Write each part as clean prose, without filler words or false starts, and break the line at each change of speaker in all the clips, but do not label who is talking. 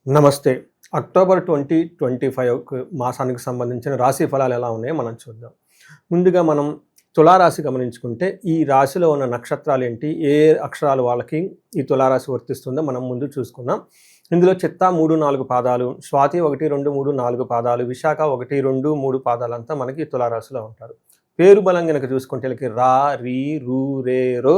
నమస్తే. అక్టోబర్ 2025 మాసానికి సంబంధించిన రాశి ఫలాలు ఎలా ఉన్నాయో మనం చూద్దాం. ముందుగా మనం తులారాశి గమనించుకుంటే, ఈ రాశిలో ఉన్న నక్షత్రాలేంటి, ఏ అక్షరాలు వాళ్ళకి ఈ తులారాశి వర్తిస్తుందో మనం ముందు చూసుకుందాం. ఇందులో చిత్తా 3, 4 పాదాలు, స్వాతి 1, 2, 3, 4 పాదాలు, విశాఖ 1, 2, 3 పాదాలంతా మనకి తులారాశిలో ఉంటారు. పేరు బలం గనక చూసుకుంటే వీళ్ళకి రా, రీ, రు, రే, రో,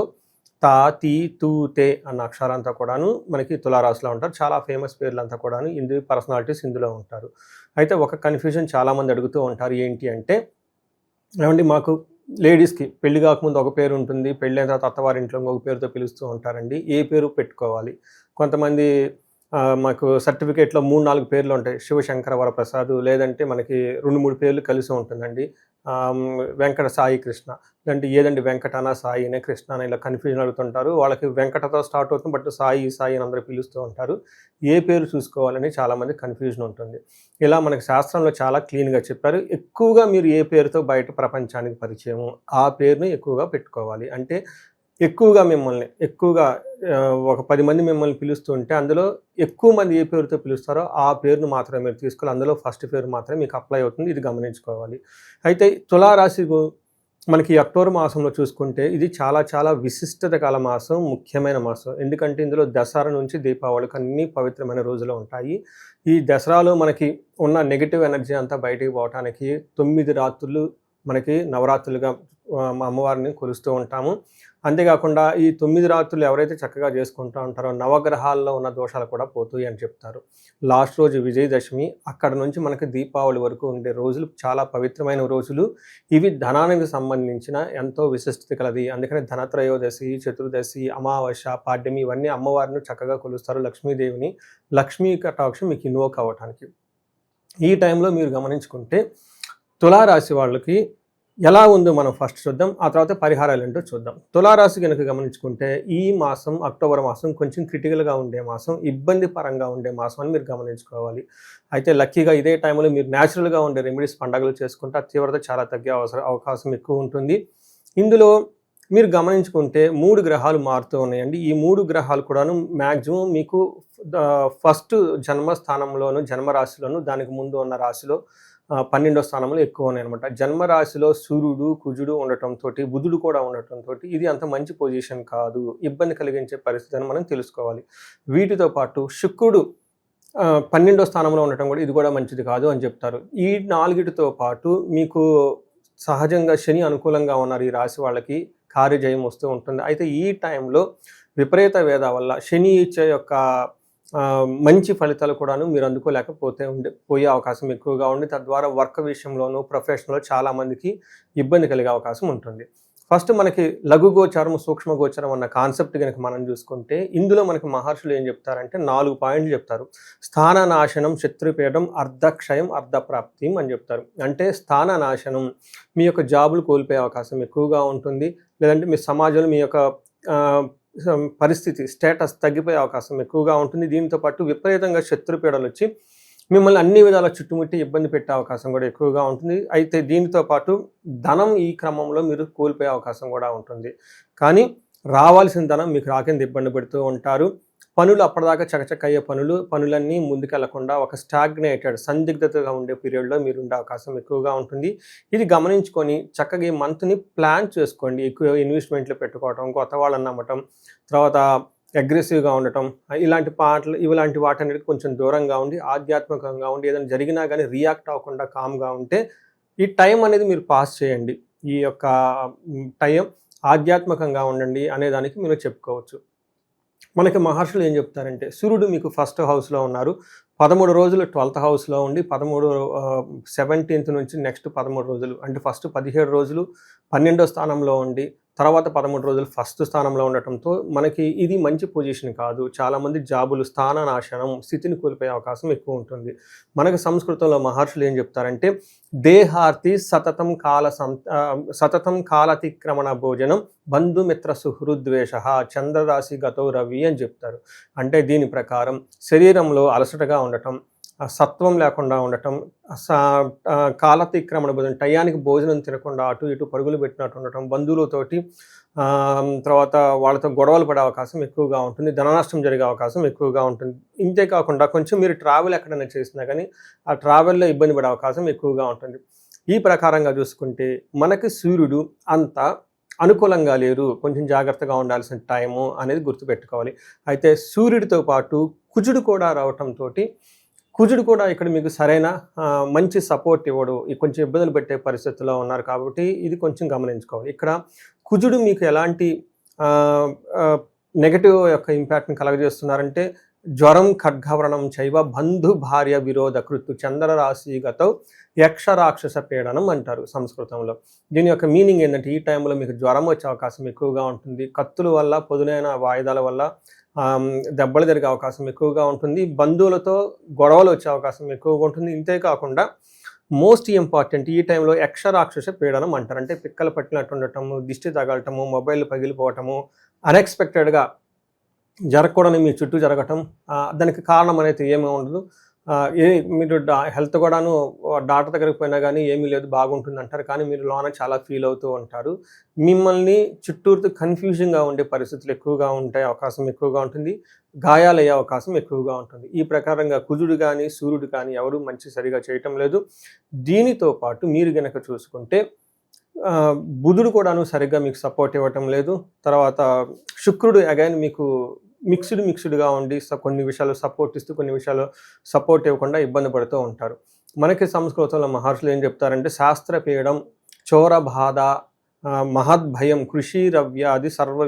తా, తీ, తూ, తే అన్న అక్షరాలంతా కూడాను మనకి తులారాశిలో ఉంటారు. చాలా ఫేమస్ పేర్లంతా కూడాను పర్సనాలిటీస్ ఇందులో ఉంటారు. అయితే ఒక కన్‌ఫ్యూజన్ చాలామంది అడుగుతూ ఉంటారు. ఏంటి అంటే, ఏవండీ మాకు లేడీస్‌కి పెళ్లి కాకముందు ఒక పేరు ఉంటుంది. పెళ్ళైన తర్వాత అత్తవారింట్లో ఇంకొక పేరుతో పిలుస్తూ ఉంటారండి. ఏ పేరు పెట్టుకోవాలి? కొంతమంది మాకు సర్టిఫికేట్‌లో 3, 4 పేర్లు ఉంటాయి. శివశంకర వరప్రసాద్, లేదంటే మనకి 2, 3 పేర్లు కలిసి ఉంటుందండి. వెంకట సాయి కృష్ణ, లేదంటే ఏదండి వెంకటనా, సాయినే, కృష్ణనా ఇలా కన్‌ఫ్యూజన్ అడుగుతుంటారు. వాళ్ళకి వెంకటతో స్టార్ట్ అవుతుంది. బట్ సాయి, సాయి అని అందరూ పిలుస్తూ ఉంటారు. ఏ పేరు చూసుకోవాలని చాలామంది కన్‌ఫ్యూజన్ ఉంటుంది. ఇలా మనకి శాస్త్రంలో చాలా క్లీన్‌గా చెప్పారు. ఎక్కువగా మీరు ఏ పేరుతో బయట ప్రపంచానికి పరిచయమో ఆ పేరుని ఎక్కువగా పెట్టుకోవాలి. అంటే ఎక్కువగా ఒక 10 మంది మిమ్మల్ని పిలుస్తుంటే అందులో ఎక్కువ మంది ఏ పేరుతో పిలుస్తారో ఆ పేరును మాత్రమే మీరు తీసుకోవాలి. అందులో ఫస్ట్ పేరు మాత్రమే మీకు అప్లై అవుతుంది. ఇది గమనించుకోవాలి. అయితే తులారాశికు మనకి అక్టోబర్ మాసంలో చూసుకుంటే ఇది చాలా చాలా విశిష్టత గల మాసం, ముఖ్యమైన మాసం. ఎందుకంటే ఇందులో దసరా నుంచి దీపావళికి అన్ని పవిత్రమైన రోజులు ఉంటాయి. ఈ దసరాలో మనకి ఉన్న నెగెటివ్ ఎనర్జీ అంతా బయటికి పోవటానికి 9 రాత్రులు మనకి నవరాత్రులుగా మా అమ్మవారిని కొలుస్తూ ఉంటాము. అంతేకాకుండా ఈ 9 రాత్రులు ఎవరైతే చక్కగా చేసుకుంటూ ఉంటారో నవగ్రహాల్లో ఉన్న దోషాలు కూడా పోతాయి అని చెప్తారు. లాస్ట్ రోజు విజయదశమి, అక్కడ నుంచి మనకి దీపావళి వరకు ఉండే రోజులు చాలా పవిత్రమైన రోజులు. ఇవి ధనానికి సంబంధించిన ఎంతో విశిష్టత కలది. అందుకని ధనత్రయోదశి, చతుర్దశి, అమావాస్య, పాడ్యమి ఇవన్నీ అమ్మవారిని చక్కగా కొలుస్తారు. లక్ష్మీదేవిని, లక్ష్మీ కటాక్షం మీకు ఇన్వోక్ అవ్వటానికి. ఈ టైంలో మీరు గమనించుకుంటే తులారాశి వాళ్ళకి ఎలా ఉందో మనం ఫస్ట్ చూద్దాం. ఆ తర్వాత పరిహారాలు ఏంటో చూద్దాం. తులారాశి కనుక గమనించుకుంటే ఈ మాసం, అక్టోబర్ మాసం కొంచెం క్రిటికల్గా ఉండే మాసం, ఇబ్బంది పరంగా ఉండే మాసం అని మీరు గమనించుకోవాలి. అయితే లక్కీగా ఇదే టైంలో మీరు న్యాచురల్గా ఉండే రెమెడీస్ పండుగలు చేసుకుంటే ఆ తీవ్రత చాలా తగ్గే అవకాశం ఎక్కువ ఉంటుంది. ఇందులో మీరు గమనించుకుంటే 3 గ్రహాలు మారుతూ ఉన్నాయండి. ఈ 3 గ్రహాలు కూడాను మ్యాక్సిమం మీకు ఫస్ట్ జన్మస్థానంలోను, జన్మరాశిలోను, దానికి ముందు ఉన్న రాశిలో 12వ స్థానంలో ఎక్కువ ఉన్నాయన్నమాట. జన్మరాశిలో సూర్యుడు, కుజుడు ఉండటంతో, బుధుడు కూడా ఉండటంతో ఇది అంత మంచి పొజిషన్ కాదు. ఇబ్బంది కలిగించే పరిస్థితి అని మనం తెలుసుకోవాలి. వీటితో పాటు శుక్రుడు 12వ స్థానంలో ఉండటం కూడా ఇది కూడా మంచిది కాదు అని చెప్తారు. ఈ 4తో పాటు మీకు సహజంగా శని అనుకూలంగా ఉన్నారు. ఈ రాశి వాళ్ళకి కార్యజయం వస్తూ ఉంటుంది. అయితే ఈ టైంలో విపరీత వేద వల్ల శని ఇచ్చే యొక్క మంచి ఫలితాలు కూడాను మీరు పోయే అవకాశం ఎక్కువగా ఉండి, తద్వారా వర్క్ విషయంలోనూ, ప్రొఫెషన్లో చాలామందికి ఇబ్బంది కలిగే అవకాశం ఉంటుంది. ఫస్ట్ మనకి లఘు గోచారం, సూక్ష్మ గోచారం అన్న కాన్సెప్ట్ కనుక మనం చూసుకుంటే, ఇందులో మనకి మహర్షులు ఏం చెప్తారంటే 4 పాయింట్లు చెప్తారు. స్థాననాశనం, శత్రుపీఠం, అర్ధక్షయం, అర్ధప్రాప్తిం అని చెప్తారు. అంటే స్థాననాశనం, మీ యొక్క జాబులు కోల్పోయే అవకాశం ఎక్కువగా ఉంటుంది. లేదంటే మీ సమాజంలో మీ యొక్క పరిస్థితి, స్టేటస్ తగ్గిపోయే అవకాశం ఎక్కువగా ఉంటుంది. దీంతో పాటు విపరీతంగా శత్రుపీడలు వచ్చి మిమ్మల్ని అన్ని విధాల చుట్టుముట్టి ఇబ్బంది పెట్టే అవకాశం కూడా ఎక్కువగా ఉంటుంది. అయితే దీనితో పాటు ధనం ఈ క్రమంలో మీరు కోల్పోయే అవకాశం కూడా ఉంటుంది. కానీ రావాల్సిన ధనం మీకు రాకింద ఇబ్బంది పెడుతూ ఉంటారు. పనులు అప్పటిదాకా చకచక అయ్యే పనులన్నీ ముందుకెళ్లకుండా ఒక స్టాగ్నేటెడ్, సందిగ్ధతగా ఉండే పీరియడ్లో మీరు ఉండే అవకాశం ఎక్కువగా ఉంటుంది. ఇది గమనించుకొని చక్కగా ఈ మంత్ని ప్లాన్ చేసుకోండి. ఎక్కువ ఇన్వెస్ట్మెంట్లు పెట్టుకోవటం, కొత్త వాళ్ళని నమ్మటం, తర్వాత అగ్రెసివ్గా ఉండటం, ఇలాంటి వాటన్నిటికి కొంచెం దూరంగా ఉండి, ఆధ్యాత్మికంగా ఉండి, ఏదైనా జరిగినా కానీ రియాక్ట్ అవ్వకుండా కామ్గా ఉంటే ఈ టైం అనేది మీరు పాస్ చేయండి. ఈ యొక్క టైం ఆధ్యాత్మికంగా ఉండండి అనేదానికి మీరు చెప్పుకోవచ్చు. మనకి మహర్షులు ఏం చెప్తారంటే, సూర్యుడు మీకు ఫస్ట్ హౌస్లో ఉన్నారు. 13 రోజులు 12th హౌస్లో ఉండి 17th నుంచి నెక్స్ట్ 13 రోజులు, అంటే ఫస్ట్ 17 రోజులు 12వ స్థానంలో ఉండి, తర్వాత 13 రోజులు ఫస్ట్ స్థానంలో ఉండటంతో మనకి ఇది మంచి పొజిషన్ కాదు. చాలామంది జాబులు, స్థాననాశనం, స్థితిని కోల్పోయే అవకాశం ఎక్కువ ఉంటుంది. మనకు సంస్కృతంలో మహర్షులు ఏం చెప్తారంటే, దేహార్తి సతతం కాలతిక్రమణ భోజనం, బంధుమిత్ర సుహృద్వేష, చంద్రరాశి గతో రవి అని చెప్తారు. అంటే దీని ప్రకారం శరీరంలో అలసటగా ఉండటం, సత్వం లేకుండా ఉండటం, కాలతిక్రమణ భోజనం, టయానికి భోజనం తినకుండా అటు ఇటు పరుగులు పెట్టినట్టు ఉండటం, బంధువులతోటి తర్వాత వాళ్ళతో గొడవలు పడే అవకాశం ఎక్కువగా ఉంటుంది, ధన నష్టం జరిగే అవకాశం ఎక్కువగా ఉంటుంది. ఇంతే కాకుండా కొంచెం మీరు ట్రావెల్ ఎక్కడైనా చేసినా కానీ ఆ ట్రావెల్‌లో ఇబ్బంది పడే అవకాశం ఎక్కువగా ఉంటుంది. ఈ ప్రకారంగా చూసుకుంటే మనకి సూర్యుడు అంత అనుకూలంగా లేరు, కొంచెం జాగ్రత్తగా ఉండాల్సిన టైము అనేది గుర్తుపెట్టుకోవాలి. అయితే సూర్యుడితో పాటు కుజుడు కూడా రావటంతోటి కుజుడు కూడా ఇక్కడ మీకు సరైన మంచి సపోర్ట్ ఇవ్వడు. కొంచెం ఇబ్బందులు పెట్టే పరిస్థితుల్లో ఉన్నారు కాబట్టి ఇది కొంచెం గమనించుకోవాలి. ఇక్కడ కుజుడు మీకు ఎలాంటి నెగెటివ్ యొక్క ఇంపాక్ట్‌ని కలగజేస్తున్నారంటే జ్వరం ఖడ్గవ్రణం చైవ బంధు భార్య విరోధ కృత్తు చంద్ర రాశిగతౌ యక్ష రాక్షస పీడనం అంటారు సంస్కృతంలో. దీని యొక్క మీనింగ్ ఏంటంటే ఈ టైంలో మీకు జ్వరం వచ్చే అవకాశం ఎక్కువగా ఉంటుంది. కత్తుల వల్ల, పదునైన వాయిదాల వల్ల దెబ్బలు జరిగే అవకాశం ఎక్కువగా ఉంటుంది. బంధువులతో గొడవలు వచ్చే అవకాశం ఎక్కువగా ఉంటుంది. ఇంతే కాకుండా మోస్ట్ ఇంపార్టెంట్ ఈ టైంలో యక్ష రాక్షస పీడనం అంటారు. అంటే పిక్కలు పట్టినట్టు ఉండటము, దిష్టి తగలటము, మొబైల్ పగిలిపోవటము, అన్ఎక్స్పెక్టెడ్‌గా జరగకూడని మీ చుట్టూ జరగటం. దానికి కారణం అనేది ఏమీ ఉండదు. మీరు హెల్త్ కూడాను డాక్టర్ దగ్గరికి పోయినా కానీ ఏమీ లేదు బాగుంటుంది అంటారు, కానీ మీరు లోన చాలా ఫీల్ అవుతూ ఉంటారు. మిమ్మల్ని చుట్టూరుతూ కన్ఫ్యూజింగ్గా ఉండే పరిస్థితులు ఎక్కువగా ఉంటాయి, అవకాశం ఎక్కువగా ఉంటుంది. గాయాలయ్యే అవకాశం ఎక్కువగా ఉంటుంది. ఈ ప్రకారంగా కుజుడు కానీ సూర్యుడు కానీ ఎవరు మంచి సరిగా చేయటం లేదు. దీనితో పాటు మీరు గనక చూసుకుంటే బుధుడు కూడాను సరిగ్గా మీకు సపోర్ట్ ఇవ్వటం లేదు. తర్వాత శుక్రుడు అగైన్ మీకు మిక్స్డ్‌గా ఉండి కొన్ని విషయాల్లో సపోర్ట్ ఇస్తూ కొన్ని విషయాల్లో సపోర్ట్ ఇవ్వకుండా ఇబ్బంది పడుతూ ఉంటారు. మనకి సంస్కృతంలో మహర్షులు ఏం చెప్తారంటే శాస్త్రపీడం చోర బాధ మహద్భయం కృషిరవ్యాధి సర్వ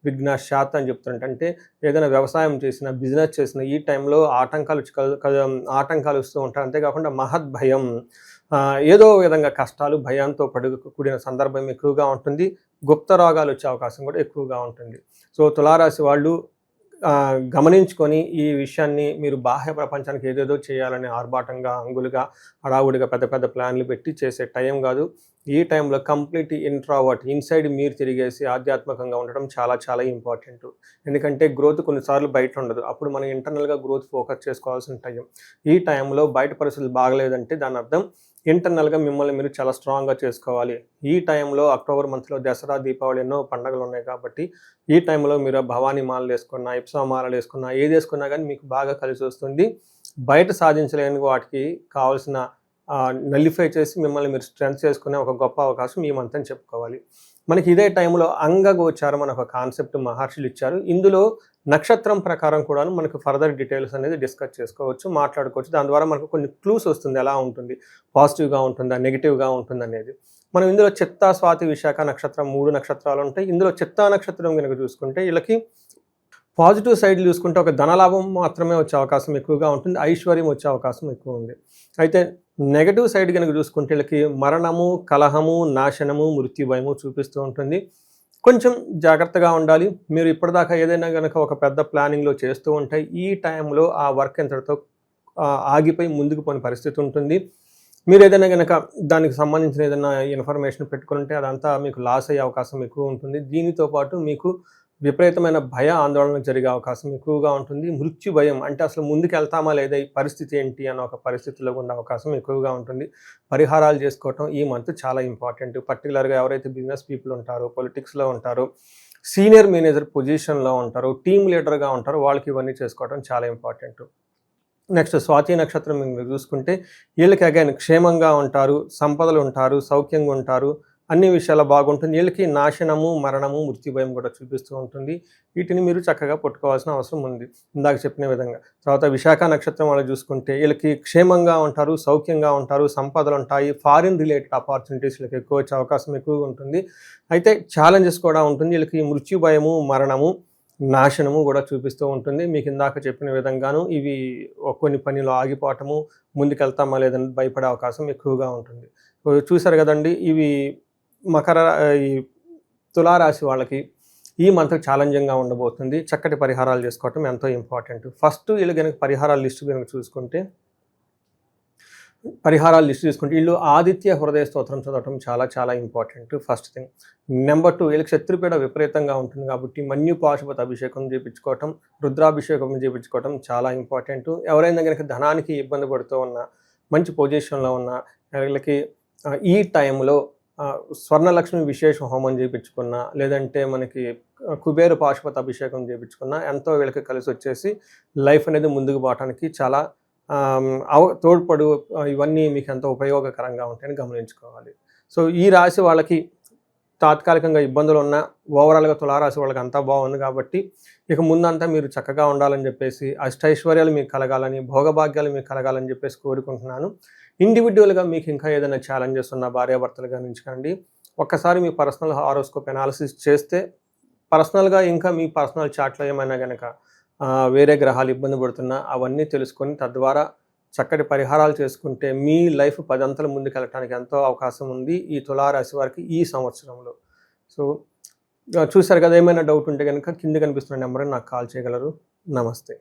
విఘ్నశాత్ అని చెప్తారంట. అంటే ఏదైనా వ్యవసాయం చేసినా, బిజినెస్ చేసినా ఈ టైంలో ఆటంకాలు వస్తూ ఉంటాయి. అంతేకాకుండా మహద్భయం ఏదో విధంగా కష్టాలు, భయంతో కూడిన సందర్భం ఎక్కువగా ఉంటుంది. గుప్త రోగాలు వచ్చే అవకాశం కూడా ఎక్కువగా ఉంటుంది. సో తులారాశి వాళ్ళు గమనించుకొని ఈ విషయాన్ని మీరు బాహ్య ప్రపంచానికి ఏదేదో చేయాలని ఆర్భాటంగా, అంగులుగా, హడావుడిగా పెద్ద పెద్ద ప్లాన్లు పెట్టి చేసే టైం కాదు. ఈ టైంలో కంప్లీట్ ఇంట్రావర్ట్, ఇన్సైడ్ మీరు తిరిగేసి ఆధ్యాత్మికంగా ఉండడం చాలా చాలా ఇంపార్టెంట్. ఎందుకంటే గ్రోత్ కొన్నిసార్లు బయట ఉండదు. అప్పుడు మనం ఇంటర్నల్గా గ్రోత్ ఫోకస్ చేసుకోవాల్సిన టైం. ఈ టైంలో బయట పరిస్థితులు బాగలేదంటే దాని అర్థం ఇంటర్నల్గా మిమ్మల్ని మీరు చాలా స్ట్రాంగ్గా చేసుకోవాలి. ఈ టైంలో అక్టోబర్ మంత్లో దసరా, దీపావళి ఎన్నో పండుగలు ఉన్నాయి కాబట్టి ఈ టైంలో మీరు భవానీ మాలలు వేసుకున్నా, ఇప్సా మాలలు వేసుకున్నా, ఏది వేసుకున్నా కానీ మీకు బాగా కలిసి వస్తుంది. బయట సాధించలేని వాటికి కావాల్సిన నల్లిఫై చేసి మిమ్మల్ని మీరు స్ట్రెంత్ చేసుకునే ఒక గొప్ప అవకాశం ఈ మంత్ అని చెప్పుకోవాలి. మనకి ఇదే టైంలో అంగగోచారం అనే ఒక కాన్సెప్ట్ మహర్షులు ఇచ్చారు. ఇందులో నక్షత్రం ప్రకారం కూడా మనకు ఫర్దర్ డీటెయిల్స్ అనేది డిస్కస్ చేసుకోవచ్చు, మాట్లాడుకోవచ్చు. దాని ద్వారా మనకు కొన్ని క్లూస్ వస్తుంది, ఎలా ఉంటుంది, పాజిటివ్గా ఉంటుందా, నెగిటివ్గా ఉంటుంది అనేది. మనం ఇందులో చిత్తా, స్వాతి, విశాఖ నక్షత్రం 3 నక్షత్రాలు ఉంటాయి. ఇందులో చిత్తా నక్షత్రం కనుక చూసుకుంటే వీళ్ళకి పాజిటివ్ సైడ్ చూసుకుంటే ఒక ధనలాభం మాత్రమే వచ్చే అవకాశం ఎక్కువగా ఉంటుంది, ఐశ్వర్యం వచ్చే అవకాశం ఎక్కువ ఉంది. అయితే నెగటివ్ సైడ్ కనుక చూసుకుంటే వీళ్ళకి మరణము, కలహము, నాశనము, మృత్యుభయము చూపిస్తూ ఉంటుంది. కొంచెం జాగ్రత్తగా ఉండాలి. మీరు ఇప్పటిదాకా ఏదైనా కనుక ఒక పెద్ద ప్లానింగ్లో చేస్తూ ఉంటాయి, ఈ టైంలో ఆ వర్క్ ఎంతటితో ఆగిపోయి ముందుకు పోని పరిస్థితి ఉంటుంది. మీరు ఏదైనా కనుక దానికి సంబంధించిన ఏదైనా ఇన్ఫర్మేషన్ పెట్టుకుంటే అదంతా మీకు లాస్ అయ్యే అవకాశం ఎక్కువ ఉంటుంది. దీనితో పాటు మీకు విపరీతమైన భయ ఆందోళన జరిగే అవకాశం ఎక్కువగా ఉంటుంది. మృత్యు భయం అంటే అసలు ముందుకు వెళ్తామా లేదా, ఈ పరిస్థితి ఏంటి అన్న ఒక పరిస్థితిలో ఉండే అవకాశం ఎక్కువగా ఉంటుంది. పరిహారాలు చేసుకోవటం ఈ మంత్ చాలా ఇంపార్టెంట్. పర్టికులర్గా ఎవరైతే బిజినెస్ పీపుల్ ఉంటారో, పొలిటిక్స్లో ఉంటారో, సీనియర్ మేనేజర్ పొజిషన్లో ఉంటారో, టీమ్ లీడర్గా ఉంటారో వాళ్ళకి ఇవన్నీ చేసుకోవడం చాలా ఇంపార్టెంట్. నెక్స్ట్ స్వాతి నక్షత్రం మీరు చూసుకుంటే వీళ్ళకి అగైన్ క్షేమంగా ఉంటారు, సంపదలు ఉంటారు, సౌఖ్యంగా ఉంటారు, అన్ని విషయాలు బాగుంటుంది. వీళ్ళకి నాశనము, మరణము, మృత్యుభయం కూడా చూపిస్తూ ఉంటుంది. వీటిని మీరు చక్కగా పట్టుకోవాల్సిన అవసరం ఉంది ఇందాక చెప్పిన విధంగా. తర్వాత విశాఖ నక్షత్రం వాళ్ళు చూసుకుంటే వీళ్ళకి క్షేమంగా ఉంటారు, సౌఖ్యంగా ఉంటారు, సంపదలు ఉంటాయి, ఫారిన్ రిలేటెడ్ ఆపర్చునిటీస్ వీళ్ళకి ఎక్కువ వచ్చే అవకాశం ఎక్కువగా ఉంటుంది. అయితే ఛాలెంజెస్ కూడా ఉంటుంది. వీళ్ళకి మృత్యుభయము, మరణము, నాశనము కూడా చూపిస్తూ ఉంటుంది. మీకు ఇందాక చెప్పిన విధంగాను ఇవి కొన్ని పనిలో ఆగిపోవటము, ముందుకెళ్తామా లేదని భయపడే అవకాశం ఎక్కువగా ఉంటుంది. చూశారు కదండి, ఇవి ఈ తులారాశి వాళ్ళకి ఈ మంత్ ఛాలెంజింగ్గా ఉండబోతుంది. చక్కటి పరిహారాలు చేసుకోవటం ఎంతో ఇంపార్టెంట్. ఫస్ట్ వీళ్ళు కనుక పరిహారాల లిస్టు కనుక చూసుకుంటే వీళ్ళు ఆదిత్య హృదయ స్తోత్రం చదవటం చాలా చాలా ఇంపార్టెంట్ ఫస్ట్ థింగ్. నెంబర్ 2 వీళ్ళకి శత్రుపీడ విపరీతంగా ఉంటుంది కాబట్టి మన్యు పాశుపత అభిషేకం చేయించుకోవటం, రుద్రాభిషేకం చేయించుకోవటం చాలా ఇంపార్టెంట్. ఎవరైనా కనుక ధనానికి ఇబ్బంది పడుతూ ఉన్నా, మంచి పొజిషన్లో ఉన్న వీళ్ళకి ఈ టైంలో స్వర్ణలక్ష్మి విశేష హోమం చేయించుకున్నా, లేదంటే మనకి కుబేర పాశుపత అభిషేకం చేయించుకున్నా ఎంతో వీళ్ళకి కలిసి వచ్చేసి లైఫ్ అనేది ముందుకు పోవటానికి చాలా తోడ్పడు ఇవన్నీ మీకు ఎంతో ఉపయోగకరంగా ఉంటాయని గమనించుకోవాలి. సో ఈ రాశి వాళ్ళకి తాత్కాలికంగా ఇబ్బందులు ఉన్నా ఓవరాల్గా తులారాశి వాళ్ళకి అంతా బాగుంది కాబట్టి ఇక ముందంతా మీరు చక్కగా ఉండాలని చెప్పేసి, అష్టైశ్వర్యాలు మీకు కలగాలని, భోగభాగ్యాలు మీకు కలగాలని చెప్పేసి కోరుకుంటున్నాను. ఇండివిజువల్గా మీకు ఇంకా ఏదైనా ఛాలెంజెస్ ఉన్న భార్యాభర్తలుగా నుంచుకోండి, ఒక్కసారి మీ పర్సనల్ హారోస్కోప్ అనాలిసిస్ చేస్తే పర్సనల్గా ఇంకా మీ పర్సనల్ చార్ట్లో ఏమైనా కనుక వేరే గ్రహాలు ఇబ్బంది పడుతున్నా అవన్నీ తెలుసుకొని తద్వారా చక్కటి పరిహారాలు చేసుకుంటే మీ లైఫ్ 10 అంతలు ముందుకెళ్ళటానికి ఎంతో అవకాశం ఉంది ఈ తులారాశి వారికి ఈ సంవత్సరంలో. సో చూసారు కదా, ఏమైనా డౌట్ ఉంటే కనుక కింద కనిపిస్తున్న నెంబర్ని నాకు కాల్ చేయగలరు. నమస్తే.